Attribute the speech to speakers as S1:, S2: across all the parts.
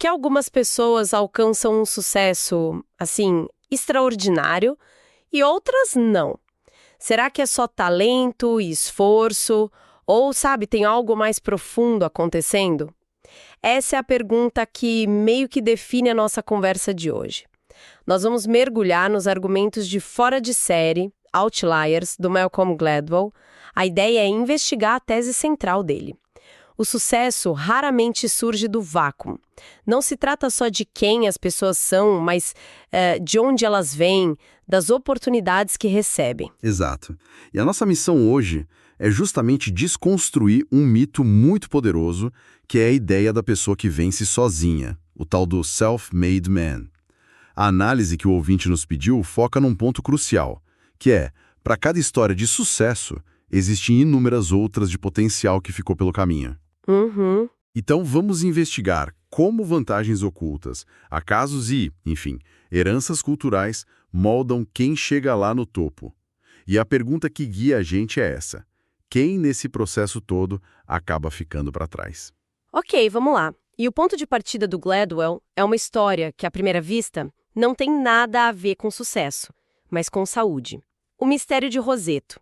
S1: que algumas pessoas alcançam um sucesso, assim, extraordinário e outras não? Será que é só talento e esforço? Ou, sabe, tem algo mais profundo acontecendo? Essa é a pergunta que meio que define a nossa conversa de hoje. Nós vamos mergulhar nos argumentos de Fora de Série, Outliers, do Malcolm Gladwell. A ideia é investigar a tese central dele. O sucesso raramente surge do vácuo. Não se trata só de quem as pessoas são, mas de onde elas vêm, das oportunidades que recebem.
S2: Exato. E a nossa missão hoje é justamente desconstruir um mito muito poderoso, que é a ideia da pessoa que vence sozinha, o tal do self-made man. A análise que o ouvinte nos pediu foca num ponto crucial, que é, para cada história de sucesso, existem inúmeras outras de potencial que ficou pelo caminho.
S1: Uhum.
S2: Então vamos investigar como vantagens ocultas, acasos e, enfim, heranças culturais moldam quem chega lá no topo. E a pergunta que guia a gente é essa: quem nesse processo todo acaba ficando para trás?
S1: Ok, vamos lá. E o ponto de partida do Gladwell é uma história que, à primeira vista, não tem nada a ver com sucesso, mas com saúde. O Mistério de Roseto.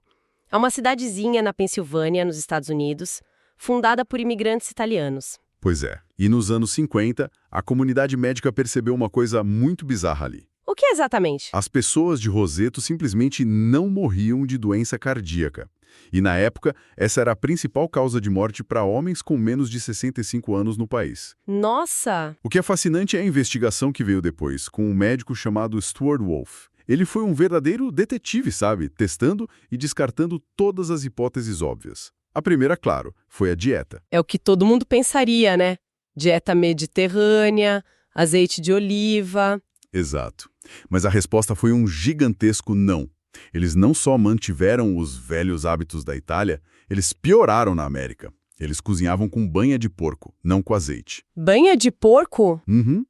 S1: É uma cidadezinha na Pensilvânia, nos Estados Unidos, fundada por imigrantes italianos.
S2: Pois é. E nos anos 50, a comunidade médica percebeu uma coisa muito bizarra ali.
S1: O que exatamente?
S2: As pessoas de Roseto simplesmente não morriam de doença cardíaca. E na época, essa era a principal causa de morte para homens com menos de 65 anos no país.
S1: Nossa!
S2: O que é fascinante é a investigação que veio depois, com um médico chamado Stuart Wolf. Ele foi um verdadeiro detetive, sabe? Testando e descartando todas as hipóteses óbvias. A primeira, claro, foi a dieta.
S1: É o que todo mundo pensaria, né? Dieta mediterrânea, azeite de oliva.
S2: Exato. Mas a resposta foi um gigantesco não. Eles não só mantiveram os velhos hábitos da Itália, eles pioraram na América. Eles cozinhavam com banha de porco, não com azeite.
S1: Banha de porco?
S2: Uhum.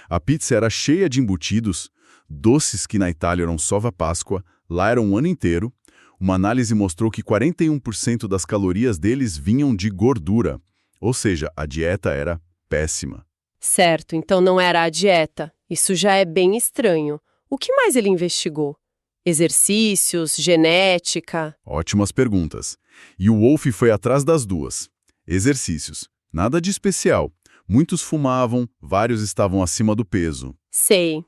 S2: A pizza era cheia de embutidos, doces que na Itália eram só a Páscoa, lá era um ano inteiro. Uma análise mostrou que 41% das calorias deles vinham de gordura. Ou seja, a dieta era péssima.
S1: Certo, então não era a dieta. Isso já é bem estranho. O que mais ele investigou? Exercícios, genética?
S2: Ótimas perguntas. E o Wolf foi atrás das duas. Exercícios. Nada de especial. Muitos fumavam, vários estavam acima do peso.
S1: Sei.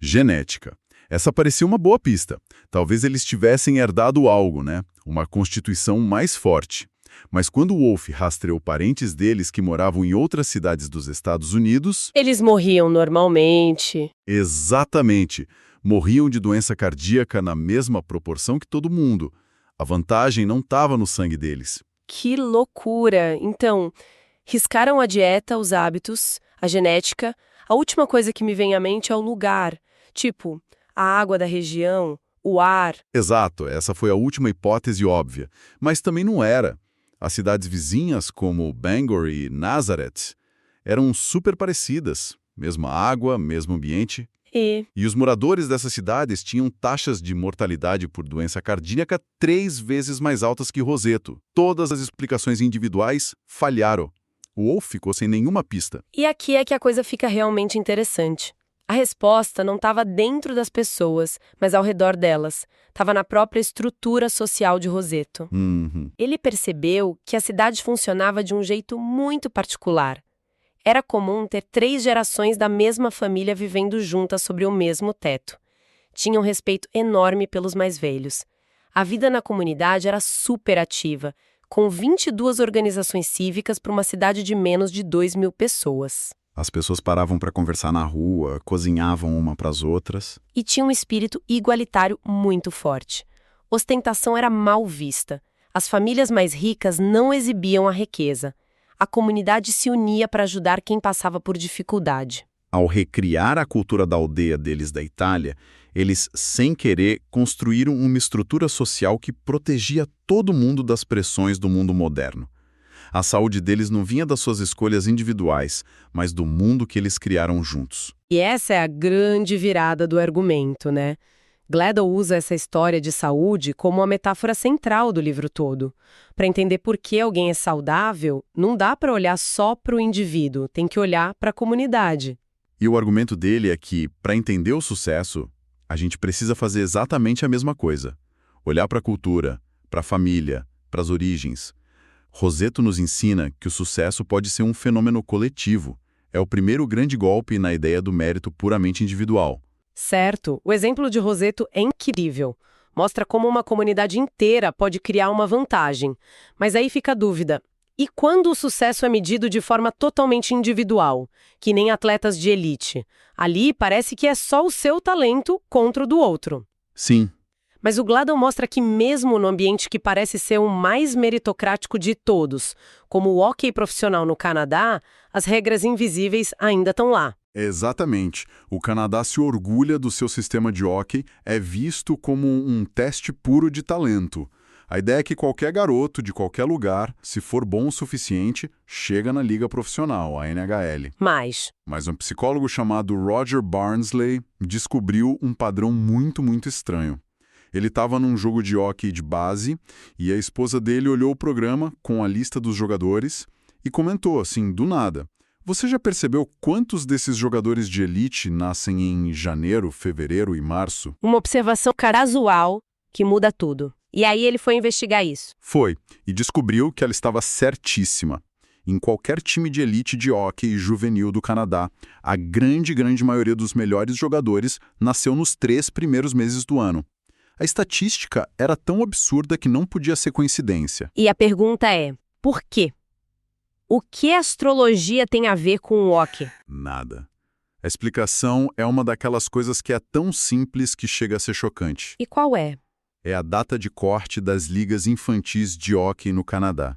S2: Genética. Essa parecia uma boa pista. Talvez eles tivessem herdado algo, né? Uma constituição mais forte. Mas quando o Wolf rastreou parentes deles que moravam em outras cidades dos Estados Unidos...
S1: Eles morriam normalmente.
S2: Exatamente. Morriam de doença cardíaca na mesma proporção que todo mundo. A vantagem não estava no sangue deles.
S1: Que loucura! Então, riscaram a dieta, os hábitos, a genética. A última coisa que me vem à mente é o lugar. Tipo, a água da região, o ar.
S2: Exato, essa foi a última hipótese óbvia. Mas também não era. As cidades vizinhas, como Bangor e Nazareth, eram super parecidas. Mesma água, mesmo ambiente. E os moradores dessas cidades tinham taxas de mortalidade por doença cardíaca 3 vezes mais altas que Roseto. Todas as explicações individuais falharam. O Wolf ficou sem nenhuma pista.
S1: E aqui é que a coisa fica realmente interessante. A resposta não estava dentro das pessoas, mas ao redor delas. Estava na própria estrutura social de Roseto.
S2: Uhum.
S1: Ele percebeu que a cidade funcionava de um jeito muito particular. Era comum ter 3 gerações da mesma família vivendo juntas sobre o mesmo teto. Tinham respeito enorme pelos mais velhos. A vida na comunidade era super ativa, com 22 organizações cívicas para uma cidade de menos de 2.000 pessoas.
S2: As pessoas paravam para conversar na rua, cozinhavam uma para as outras.
S1: E tinha um espírito igualitário muito forte. Ostentação era mal vista. As famílias mais ricas não exibiam a riqueza. A comunidade se unia para ajudar quem passava por dificuldade.
S2: Ao recriar a cultura da aldeia deles da Itália, eles, sem querer, construíram uma estrutura social que protegia todo mundo das pressões do mundo moderno. A saúde deles não vinha das suas escolhas individuais, mas do mundo que eles criaram juntos.
S1: E essa é a grande virada do argumento, né? Gladwell usa essa história de saúde como uma metáfora central do livro todo. Para entender por que alguém é saudável, não dá para olhar só para o indivíduo, tem que olhar para a comunidade.
S2: E o argumento dele é que, para entender o sucesso, a gente precisa fazer exatamente a mesma coisa. Olhar para a cultura, para a família, para as origens. Rossetto nos ensina que o sucesso pode ser um fenômeno coletivo. É o primeiro grande golpe na ideia do mérito puramente individual.
S1: Certo, o exemplo de Rossetto é incrível. Mostra como uma comunidade inteira pode criar uma vantagem. Mas aí fica a dúvida. E quando o sucesso é medido de forma totalmente individual, que nem atletas de elite? Ali parece que é só o seu talento contra o do outro.
S2: Sim.
S1: Mas o Gladwell mostra que mesmo no ambiente que parece ser o mais meritocrático de todos, como o hóquei profissional no Canadá, as regras invisíveis ainda estão lá.
S2: Exatamente. O Canadá se orgulha do seu sistema de hóquei, é visto como um teste puro de talento. A ideia é que qualquer garoto, de qualquer lugar, se for bom o suficiente, chega na liga profissional, a NHL. Mas um psicólogo chamado Roger Barnsley descobriu um padrão muito estranho. Ele estava num jogo de hóquei de base e a esposa dele olhou o programa com a lista dos jogadores e comentou assim, do nada: "Você já percebeu quantos desses jogadores de elite nascem em janeiro, fevereiro e março?"
S1: Uma observação casual que muda tudo. E aí ele foi investigar isso.
S2: Foi, e descobriu que ela estava certíssima. Em qualquer time de elite de hóquei juvenil do Canadá, a grande maioria dos melhores jogadores nasceu nos 3 primeiros meses do ano. A estatística era tão absurda que não podia ser coincidência.
S1: E a pergunta é, por quê? O que a astrologia tem a ver com o hóquei?
S2: Nada. A explicação é uma daquelas coisas que é tão simples que chega a ser chocante.
S1: E qual é?
S2: É a data de corte das ligas infantis de hóquei no Canadá.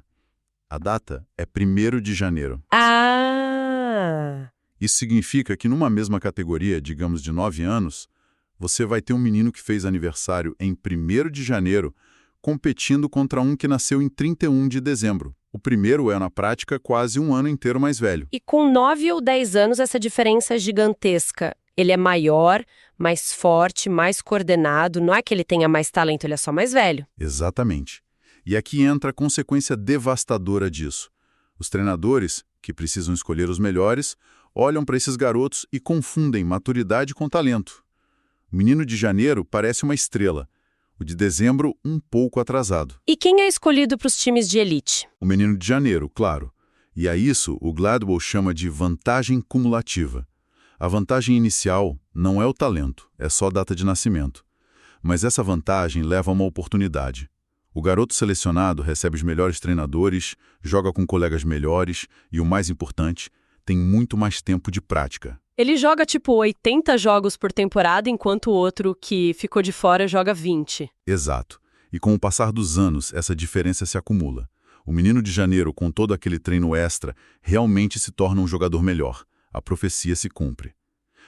S2: A data é 1º de janeiro.
S1: Ah!
S2: Isso significa que numa mesma categoria, digamos de 9 anos, você vai ter um menino que fez aniversário em 1º de janeiro, competindo contra um que nasceu em 31 de dezembro. O primeiro é, na prática, quase um ano inteiro mais velho.
S1: E com 9 ou 10 anos, essa diferença é gigantesca. Ele é maior, mais forte, mais coordenado. Não é que ele tenha mais talento, ele é só mais velho.
S2: Exatamente. E aqui entra a consequência devastadora disso. Os treinadores, que precisam escolher os melhores, olham para esses garotos e confundem maturidade com talento. O menino de janeiro parece uma estrela, o de dezembro um pouco atrasado.
S1: E quem é escolhido para os times de elite?
S2: O menino de janeiro, claro. E a isso o Gladwell chama de vantagem cumulativa. A vantagem inicial não é o talento, é só a data de nascimento. Mas essa vantagem leva a uma oportunidade. O garoto selecionado recebe os melhores treinadores, joga com colegas melhores e, o mais importante, tem muito mais tempo de prática.
S1: Ele joga tipo 80 jogos por temporada, enquanto o outro que ficou de fora joga 20.
S2: Exato. E com o passar dos anos, essa diferença se acumula. O menino de janeiro, com todo aquele treino extra, realmente se torna um jogador melhor. A profecia se cumpre.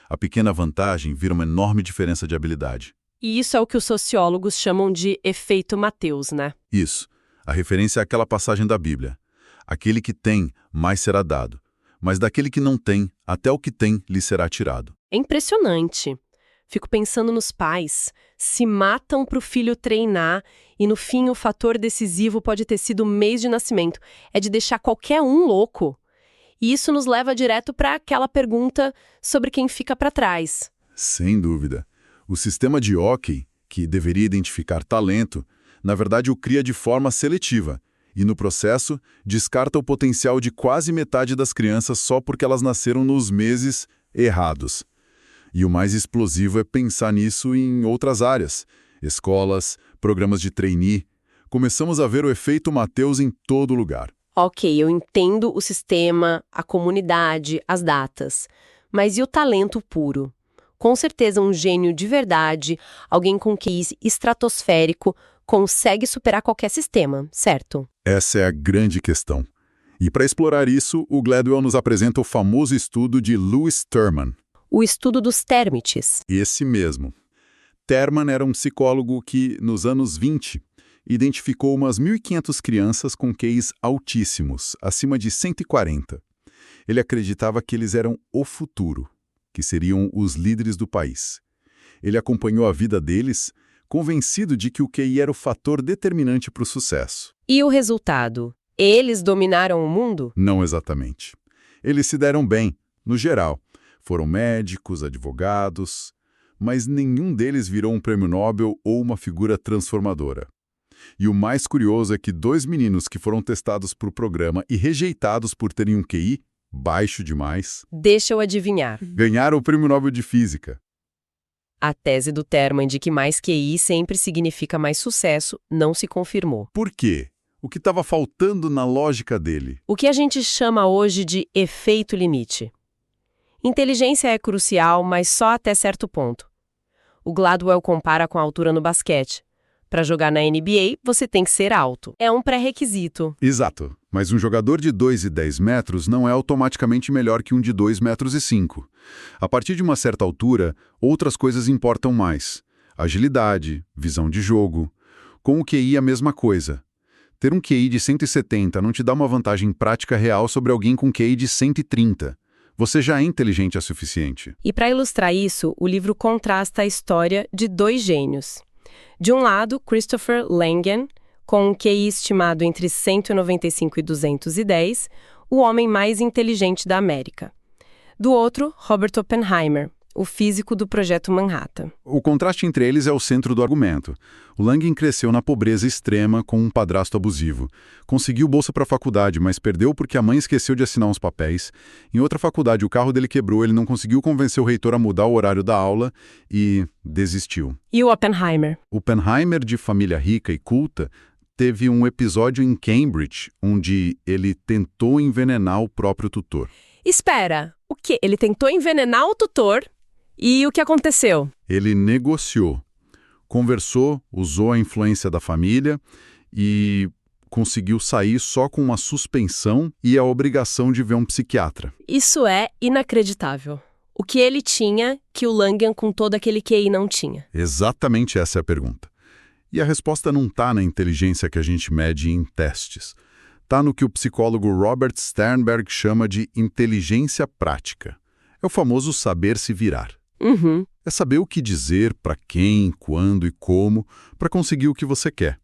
S2: A pequena vantagem vira uma enorme diferença de habilidade.
S1: E isso é o que os sociólogos chamam de efeito Mateus, né?
S2: Isso. A referência é aquela passagem da Bíblia. Aquele que tem, mais será dado. Mas daquele que não tem, até o que tem lhe será tirado.
S1: É impressionante. Fico pensando nos pais. Se matam para o filho treinar e, no fim, o fator decisivo pode ter sido o mês de nascimento. É de deixar qualquer um louco. E isso nos leva direto para aquela pergunta sobre quem fica para trás.
S2: Sem dúvida. O sistema de hóquei, que deveria identificar talento, na verdade o cria de forma seletiva. E, no processo, descarta o potencial de quase metade das crianças só porque elas nasceram nos meses errados. E o mais explosivo é pensar nisso em outras áreas. Escolas, programas de trainee. Começamos a ver o efeito Mateus em todo lugar.
S1: Ok, eu entendo o sistema, a comunidade, as datas. Mas e o talento puro? Com certeza um gênio de verdade, alguém com QI estratosférico, consegue superar qualquer sistema, certo?
S2: Essa é a grande questão. E para explorar isso, o Gladwell nos apresenta o famoso estudo de Lewis Terman.
S1: O estudo dos Termites.
S2: Esse mesmo. Terman era um psicólogo que, nos anos 20, identificou umas 1.500 crianças com QIs altíssimos, acima de 140. Ele acreditava que eles eram o futuro, que seriam os líderes do país. Ele acompanhou a vida deles, convencido de que o QI era o fator determinante para o sucesso.
S1: E o resultado? Eles dominaram o mundo?
S2: Não exatamente. Eles se deram bem, no geral. Foram médicos, advogados, mas nenhum deles virou um prêmio Nobel ou uma figura transformadora. E o mais curioso é que 2 meninos que foram testados para o programa e rejeitados por terem um QI baixo demais,
S1: Deixa eu adivinhar.
S2: ganharam o prêmio Nobel de Física.
S1: A tese do Terman de que mais QI sempre significa mais sucesso não se confirmou.
S2: Por quê? O que estava faltando na lógica dele?
S1: O que a gente chama hoje de efeito limite. Inteligência é crucial, mas só até certo ponto. O Gladwell compara com a altura no basquete. Para jogar na NBA, você tem que ser alto. É um pré-requisito.
S2: Exato. Mas um jogador de 2,10 metros não é automaticamente melhor que um de 2,5 metros. A partir de uma certa altura, outras coisas importam mais. Agilidade, visão de jogo. Com o QI, a mesma coisa. Ter um QI de 170 não te dá uma vantagem prática real sobre alguém com QI de 130. Você já é inteligente o suficiente.
S1: E para ilustrar isso, o livro contrasta a história de 2 gênios. De um lado, Christopher Langan, com um QI estimado entre 195 e 210, o homem mais inteligente da América. Do outro, Robert Oppenheimer, o físico do Projeto Manhattan.
S2: O contraste entre eles é o centro do argumento. O Langan cresceu na pobreza extrema com um padrasto abusivo. Conseguiu bolsa para a faculdade, mas perdeu porque a mãe esqueceu de assinar uns papéis. Em outra faculdade, o carro dele quebrou, ele não conseguiu convencer o reitor a mudar o horário da aula e desistiu.
S1: E o Oppenheimer?
S2: Oppenheimer, de família rica e culta, teve um episódio em Cambridge onde ele tentou envenenar o próprio tutor.
S1: Espera, o quê? Ele tentou envenenar o tutor? E o que aconteceu?
S2: Ele negociou, conversou, usou a influência da família e conseguiu sair só com uma suspensão e a obrigação de ver um psiquiatra.
S1: Isso é inacreditável. O que ele tinha que o Langan com todo aquele QI não tinha?
S2: Exatamente essa é a pergunta. E a resposta não está na inteligência que a gente mede em testes. Está no que o psicólogo Robert Sternberg chama de inteligência prática. É o famoso saber se virar.
S1: Uhum.
S2: É saber o que dizer, para quem, quando e como, para conseguir o que você quer.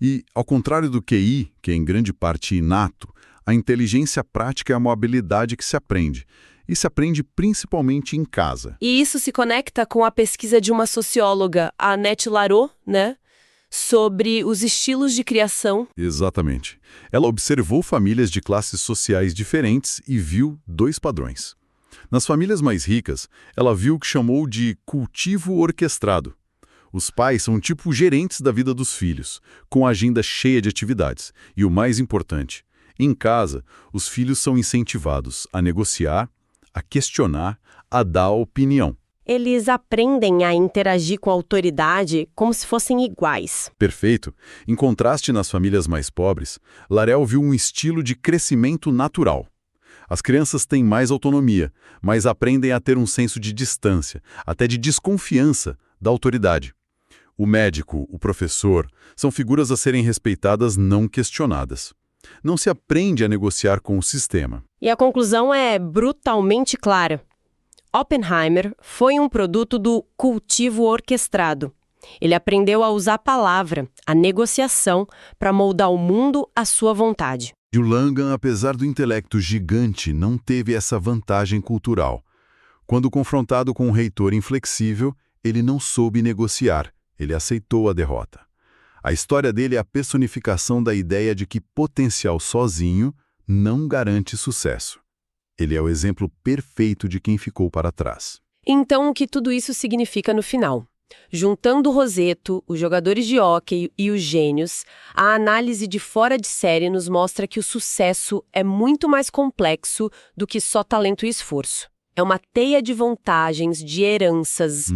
S2: E, ao contrário do QI, que é em grande parte inato, a inteligência prática é uma habilidade que se aprende. E se aprende principalmente em casa.
S1: E isso se conecta com a pesquisa de uma socióloga, a Annette Larot, né? Sobre os estilos de criação.
S2: Exatamente. Ela observou famílias de classes sociais diferentes e viu 2 padrões. Nas famílias mais ricas, ela viu o que chamou de cultivo orquestrado. Os pais são tipo gerentes da vida dos filhos, com a agenda cheia de atividades. E o mais importante, em casa, os filhos são incentivados a negociar, a questionar, a dar opinião.
S1: Eles aprendem a interagir com a autoridade como se fossem iguais.
S2: Perfeito. Em contraste nas famílias mais pobres, Larel viu um estilo de crescimento natural. As crianças têm mais autonomia, mas aprendem a ter um senso de distância, até de desconfiança, da autoridade. O médico, o professor, são figuras a serem respeitadas, não questionadas. Não se aprende a negociar com o sistema.
S1: E a conclusão é brutalmente clara. Oppenheimer foi um produto do cultivo orquestrado. Ele aprendeu a usar a palavra, a negociação, para moldar o mundo à sua vontade.
S2: E o Langan, apesar do intelecto gigante, não teve essa vantagem cultural. Quando confrontado com um reitor inflexível, ele não soube negociar, ele aceitou a derrota. A história dele é a personificação da ideia de que potencial sozinho não garante sucesso. Ele é o exemplo perfeito de quem ficou para trás.
S1: Então, o que tudo isso significa no final? Juntando o Rosetto, os jogadores de hóquei e os gênios, a análise de fora de série nos mostra que o sucesso é muito mais complexo do que só talento e esforço. É uma teia de vantagens, de heranças,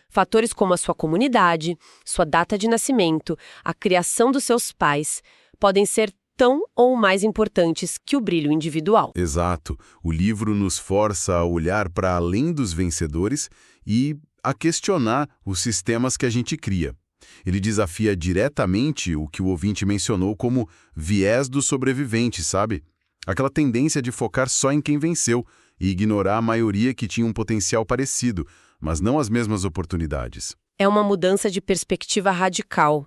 S1: fatores como a sua comunidade, sua data de nascimento, a criação dos seus pais, podem ser tão ou mais importantes que o brilho individual.
S2: Exato. O livro nos força a olhar para além dos vencedores e a questionar os sistemas que a gente cria. Ele desafia diretamente o que o ouvinte mencionou como viés do sobrevivente, sabe? Aquela tendência de focar só em quem venceu e ignorar a maioria que tinha um potencial parecido, mas não as mesmas oportunidades.
S1: É uma mudança de perspectiva radical.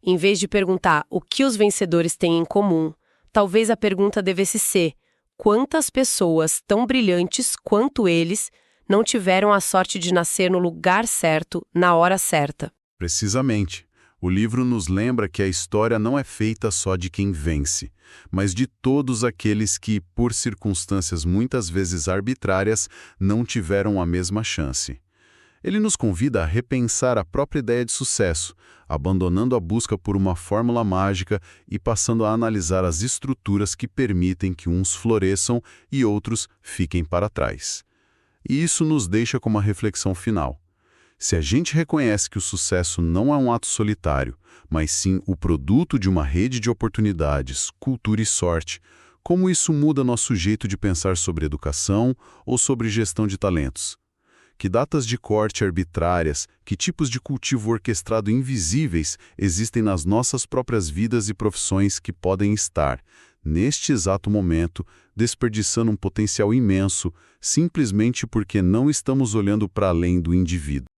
S1: Em vez de perguntar o que os vencedores têm em comum, talvez a pergunta devesse ser: quantas pessoas tão brilhantes quanto eles não tiveram a sorte de nascer no lugar certo, na hora certa?
S2: Precisamente. O livro nos lembra que a história não é feita só de quem vence, mas de todos aqueles que, por circunstâncias muitas vezes arbitrárias, não tiveram a mesma chance. Ele nos convida a repensar a própria ideia de sucesso, abandonando a busca por uma fórmula mágica e passando a analisar as estruturas que permitem que uns floresçam e outros fiquem para trás. E isso nos deixa com uma reflexão final. Se a gente reconhece que o sucesso não é um ato solitário, mas sim o produto de uma rede de oportunidades, cultura e sorte, como isso muda nosso jeito de pensar sobre educação ou sobre gestão de talentos? Que datas de corte arbitrárias, que tipos de cultivo orquestrado invisíveis existem nas nossas próprias vidas e profissões que podem estar, neste exato momento, desperdiçando um potencial imenso, simplesmente porque não estamos olhando para além do indivíduo?